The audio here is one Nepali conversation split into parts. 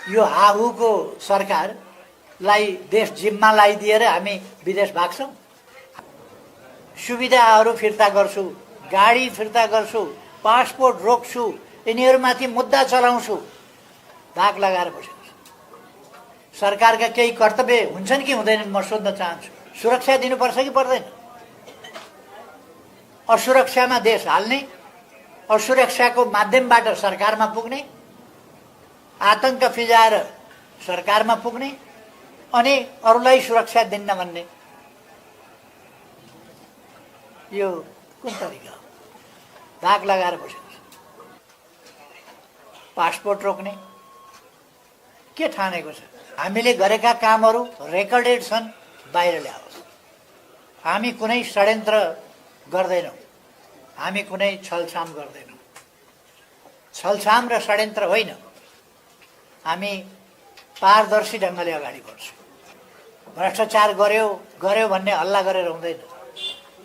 यो हाहुको सरकारलाई देश जिम्मा लगाइदिएर हामी विदेश भाग्छौँ। सुविधाहरू फिर्ता गर्छु, गाडी फिर्ता गर्छु, पासपोर्ट रोक्छु, यिनीहरूमाथि मुद्दा चलाउँछु, धाक लगाएर बसेको छु। सरकारका केही कर्तव्य हुन्छन् कि हुँदैनन् म सोध्न चाहन्छु। सुरक्षा दिनुपर्छ कि पर्दैन? असुरक्षामा देश हाल्ने, असुरक्षाको माध्यमबाट सरकारमा पुग्ने, आतंक फिजाएर सरकारमा पुग्ने अनि अरूलाई सुरक्षा दिन्न भन्ने, यो कुन तरिका हो? धाक लगाएर बसेको छ। पासपोर्ट रोक्ने के ठानेको छ? हामीले गरेका कामहरू रेकर्डेड छन्, बाहिर ल्याओस्। हामी कुनै षड्यन्त्र गर्दैनौँ, हामी कुनै छलछाम गर्दैनौँ। छलछाम र षड्यन्त्र होइन, हामी पारदर्शी ढङ्गले अगाडि बढ्छौँ। भ्रष्टाचार गर्यो भन्ने हल्ला गरेर हुँदैन।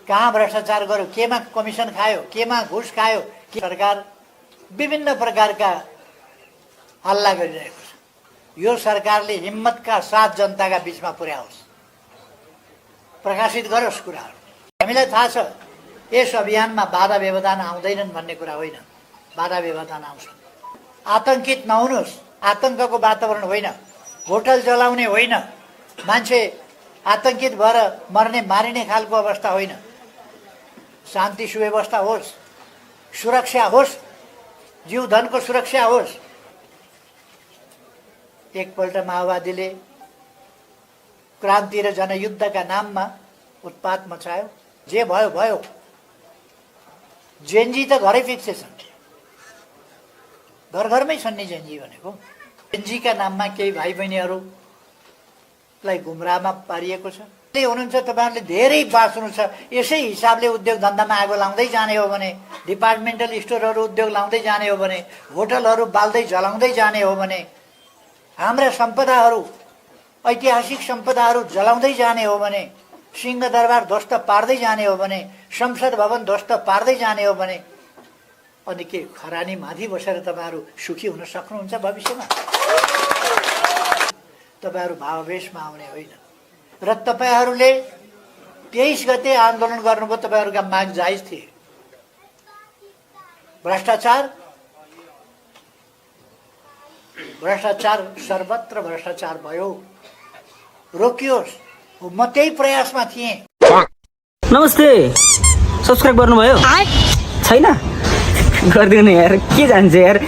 कहाँ भ्रष्टाचार गर्यो, केमा कमिसन खायो, केमा घुस खायो, के सरकार विभिन्न प्रकारका हल्ला गरिरहेको छ। यो सरकारले हिम्मतका साथ जनताका बीचमा पुर्याओस्, प्रकाशित गरोस् कुराहरू। हामीलाई थाहा छ यस अभियानमा बाधा व्यवधान आउँदैनन् भन्ने कुरा होइन, बाधा व्यवधान आउँछन्। आतंकित नहुनुहोस्, आतंकको वातावरण होइन, होटल जलाउने होइन, मान्छे आतंकित भएर मर्ने मारिने खालको अवस्था होइन। शान्ति सुव्यवस्था होस्, सुरक्षा होस्, जीवधनको सुरक्षा होस्। एकपल्ट माओवादीले क्रान्ति र जनयुद्धका नाममा उत्पात मचायो, जे भयो भयो। जेनजी त घरै फिक्से छन्, घर घरमै छन् नि जेनजी भनेको। जेनजीका नाममा केही भाइ बहिनीहरूलाई गुमराहमा पारिएको छ। हुनुहुन्छ तपाईँहरूले धेरै बाँच्नु छ। यसै हिसाबले उद्योग धन्दामा आगो लाउँदै जाने हो भने, डिपार्टमेन्टल स्टोरहरू उद्योग लाउँदै जाने हो भने, होटलहरू बाल्दै जलाउँदै जाने हो भने, हाम्रा सम्पदाहरू ऐतिहासिक सम्पदाहरू जलाउँदै जाने हो भने, सिंहदरबार ध्वस्त पार्दै जाने हो भने, संसद भवन ध्वस्त पार्दै जाने हो भने, अनि के खरानी माथि बसेर तपाईँहरू सुखी हुन सक्नुहुन्छ भविष्यमा? तपाईँहरू भावावेशमा आउने होइन। र तपाईँहरूले 23 गते आन्दोलन गर्नुभयो, तपाईँहरूका माग जायज थिए। भ्रष्टाचार सर्वत्र भ्रष्टाचार भयो, रोकियोस्। म त्यही प्रयासमा थिएँ। नमस्ते, सब्सक्राइब गर्नुभयो? छैन? गरिदिनु यार, के जान्छ यार।